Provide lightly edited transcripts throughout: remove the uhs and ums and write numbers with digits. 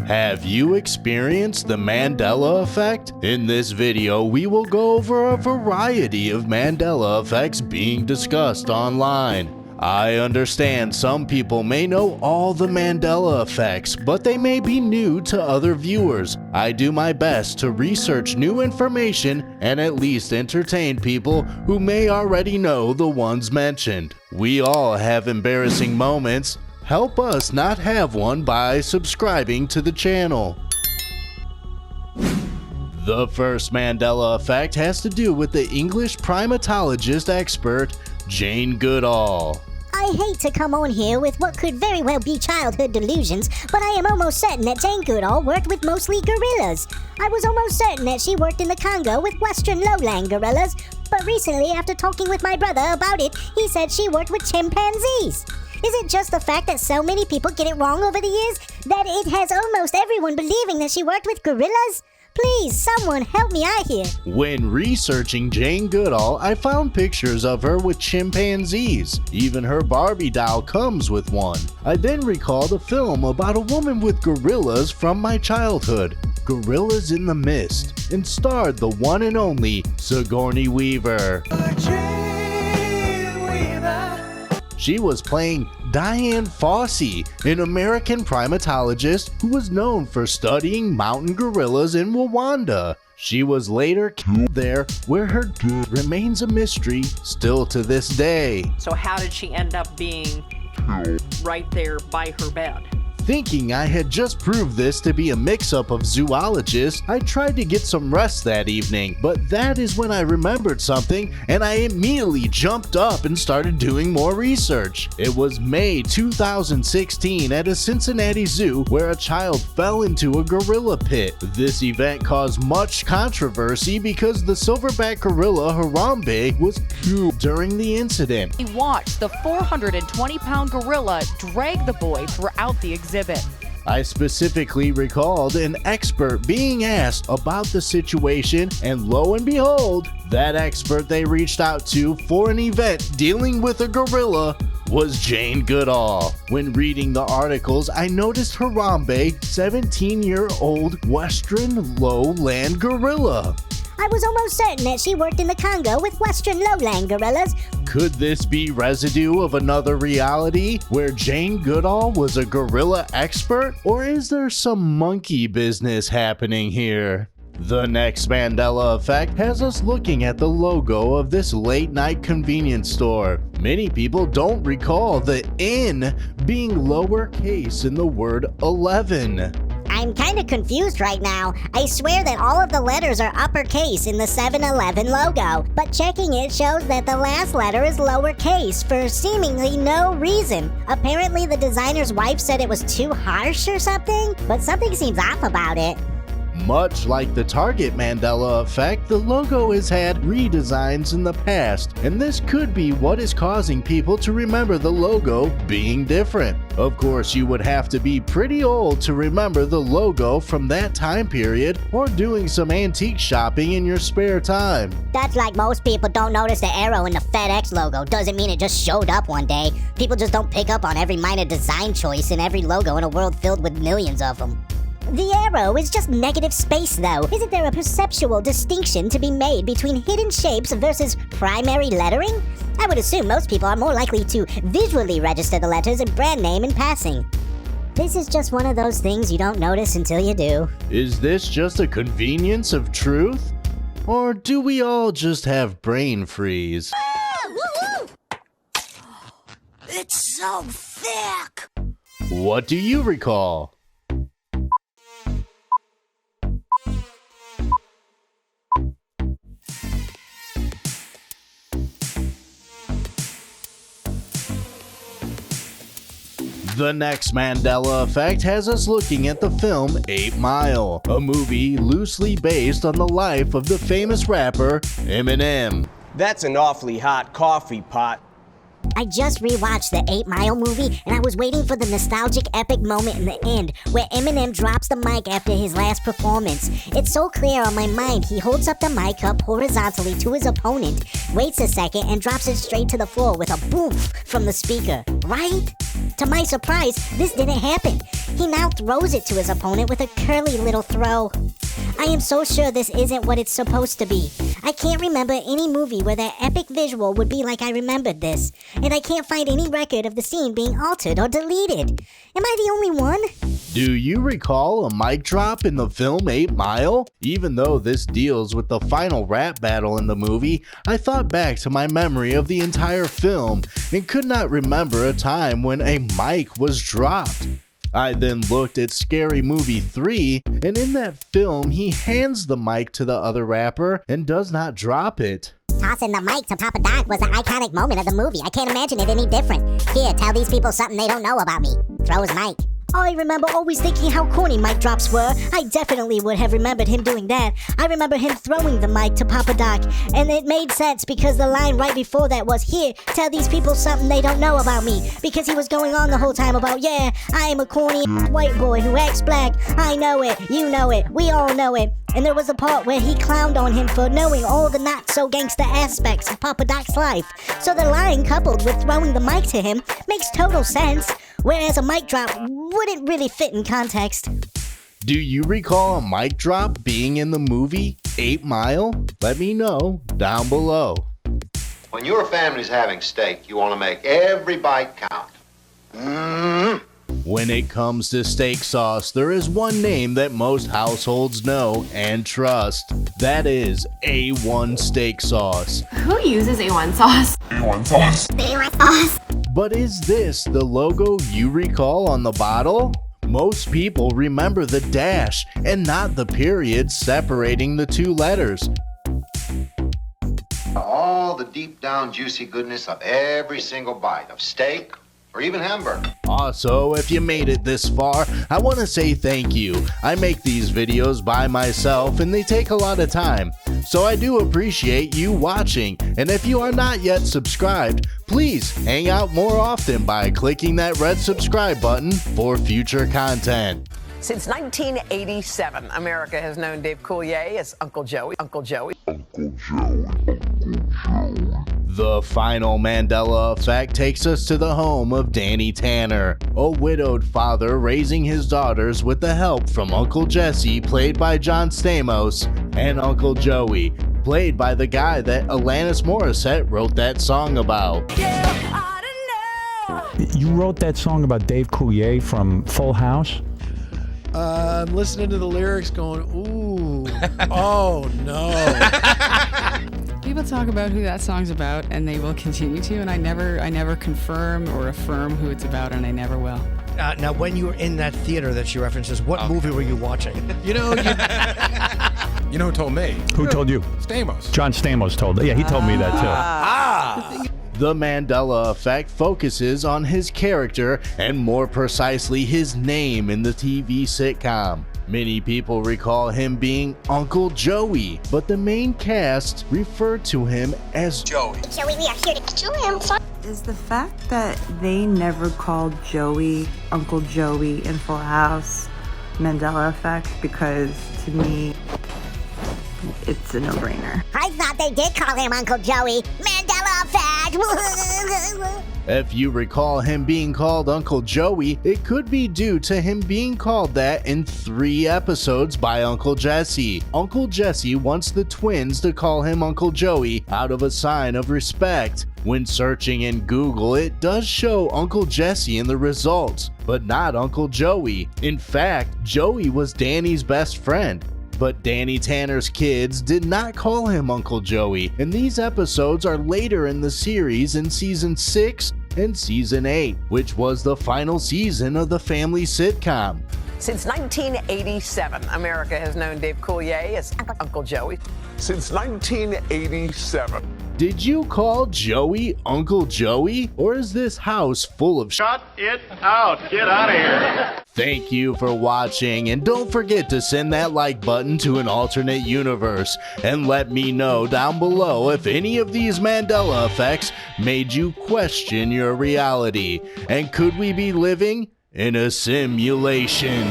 Have you experienced the Mandela Effect? In this video, we will go over a variety of Mandela effects being discussed online. I understand some people may know all the Mandela effects, but they may be new to other viewers. I do my best to research new information and at least entertain people who may already know the ones mentioned. We all have embarrassing moments. Help us not have one by subscribing to the channel. The first Mandela effect has to do with the English primatologist expert, Jane Goodall. I hate to come on here with what could very well be childhood delusions, but I am almost certain that Jane Goodall worked with mostly gorillas. I was almost certain that she worked in the Congo with western lowland gorillas, but recently, after talking with my brother about it, he said she worked with chimpanzees. Is it just the fact that so many people get it wrong over the years that it has almost everyone believing that she worked with gorillas? Please, someone help me out here. When researching Jane Goodall, I found pictures of her with chimpanzees. Even her Barbie doll comes with one. I then recalled a film about a woman with gorillas from my childhood, Gorillas in the Mist, and starred the one and only Sigourney Weaver. She was playing Diane Fossey, an American primatologist who was known for studying mountain gorillas in Rwanda. She was later killed there, where her death remains a mystery still to this day. So how did she end up being right there by her bed? Thinking I had just proved this to be a mix-up of zoologists, I tried to get some rest that evening, but that is when I remembered something and I immediately jumped up and started doing more research. It was May 2016 at a Cincinnati zoo where a child fell into a gorilla pit. This event caused much controversy because the silverback gorilla Harambe was killed during the incident. He watched the 420-pound gorilla drag the boy throughout the exhibit. I specifically recalled an expert being asked about the situation, and lo and behold, that expert they reached out to for an event dealing with a gorilla was Jane Goodall. When reading the articles, I noticed Harambe, 17-year-old Western lowland gorilla. I was almost certain that she worked in the Congo with western lowland gorillas. Could this be residue of another reality where Jane Goodall was a gorilla expert? Or is there some monkey business happening here? The next Mandela effect has us looking at the logo of this late-night convenience store. Many people don't recall the N being lowercase in the word 11. I'm kind of confused right now. I swear that all of the letters are uppercase in the 7-Eleven logo, but checking it shows that the last letter is lowercase for seemingly no reason. Apparently the designer's wife said it was too harsh or something, but something seems off about it. Much like the Target Mandela effect, the logo has had redesigns in the past, and this could be what is causing people to remember the logo being different. Of course, you would have to be pretty old to remember the logo from that time period, or doing some antique shopping in your spare time. That's like most people don't notice the arrow in the FedEx logo. Doesn't mean it just showed up one day. People just don't pick up on every minor design choice in every logo in a world filled with millions of them. The arrow is just negative space though. Isn't there a perceptual distinction to be made between hidden shapes versus primary lettering? I would assume most people are more likely to visually register the letters and brand name in passing. This is just one of those things you don't notice until you do. Is this just a convenience of truth? Or do we all just have brain freeze? It's so thick! What do you recall? The next Mandela effect has us looking at the film 8 Mile, a movie loosely based on the life of the famous rapper Eminem. That's an awfully hot coffee pot. I just rewatched the 8 Mile movie and I was waiting for the nostalgic epic moment in the end where Eminem drops the mic after his last performance. It's so clear on my mind. He holds up the mic up horizontally to his opponent, waits a second and drops it straight to the floor with a boof from the speaker, right? To my surprise, this didn't happen. He now throws it to his opponent with a curly little throw. I am so sure this isn't what it's supposed to be. I can't remember any movie where that epic visual would be like I remembered this, and I can't find any record of the scene being altered or deleted. Am I the only one? Do you recall a mic drop in the film 8 Mile? Even though this deals with the final rap battle in the movie, I thought back to my memory of the entire film and could not remember a time when a mic was dropped. I then looked at Scary Movie 3, and in that film, he hands the mic to the other rapper and does not drop it. Tossing the mic to Papa Doc was an iconic moment of the movie. I can't imagine it any different. Here, tell these people something they don't know about me. Throw his mic. I remember always thinking how corny mic drops were. I definitely would have remembered him doing that. I remember him throwing the mic to Papa Doc, and it made sense because the line right before that was, here, tell these people something they don't know about me. Because he was going on the whole time about, yeah, I am a corny white boy who acts black. I know it, you know it, we all know it. And there was a part where he clowned on him for knowing all the not-so-gangster aspects of Papa Doc's life. So the line, coupled with throwing the mic to him, makes total sense, whereas a mic drop wouldn't really fit in context. Do you recall a mic drop being in the movie 8 Mile? Let me know down below. When your family's having steak, you want to make every bite count. When it comes to steak sauce, there is one name that most households know and trust. That is A1 steak sauce. Who uses A1 sauce? A1 sauce. But is this the logo you recall on the bottle? Most people remember the dash and not the period separating the two letters. All the deep down juicy goodness of every single bite of steak or even hamburger. Also, if you made it this far, I want to say thank you. I make these videos by myself and they take a lot of time, so I do appreciate you watching. And if you are not yet subscribed, please hang out more often by clicking that red subscribe button for future content. Since 1987, America has known Dave Coulier as Uncle Joey. Uncle Joey. The final Mandela Effect takes us to the home of Danny Tanner, a widowed father raising his daughters with the help from Uncle Jesse, played by John Stamos, and Uncle Joey, played by the guy that Alanis Morissette wrote that song about. You wrote that song about Dave Coulier from Full House? I'm listening to the lyrics going, ooh, oh no. People talk about who that song's about, and they will continue to, and I never confirm or affirm who it's about, and I never will. Now, when you were in that theater that she references, what movie were you watching? You know who told me? Who told you? Stamos. John Stamos told. Yeah, he told me that too. The Mandela Effect focuses on his character, and more precisely his name in the TV sitcom. Many people recall him being Uncle Joey, but the main cast referred to him as Joey. Joey, we are here to kill him. Is the fact that they never called Joey Uncle Joey in Full House Mandela Effect? Because to me, it's a no-brainer. I thought they did call him Uncle Joey. Mandela Effect! If you recall him being called Uncle Joey, it could be due to him being called that in 3 episodes by Uncle Jesse. Uncle Jesse wants the twins to call him Uncle Joey out of a sign of respect. When searching in Google, it does show Uncle Jesse in the results, but not Uncle Joey. In fact, Joey was Danny's best friend. But Danny Tanner's kids did not call him Uncle Joey, and these episodes are later in the series in Season 6 and Season 8, which was the final season of the family sitcom. Since 1987, America has known Dave Coulier as Uncle Joey. Since 1987. Did you call Joey Uncle Joey? Or is this house full of Shut it out. Get out of here. Thank you for watching, and don't forget to send that like button to an alternate universe, and let me know down below if any of these Mandela effects made you question your reality, and could we be living in a simulation?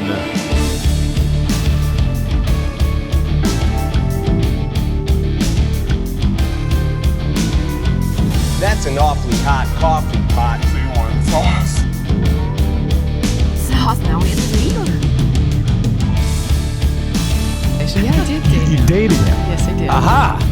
That's an awfully hot coffee pot. A1 sauce. sauce now. It's real. Yeah, I did date him. You dated him. Yes, I did. Aha!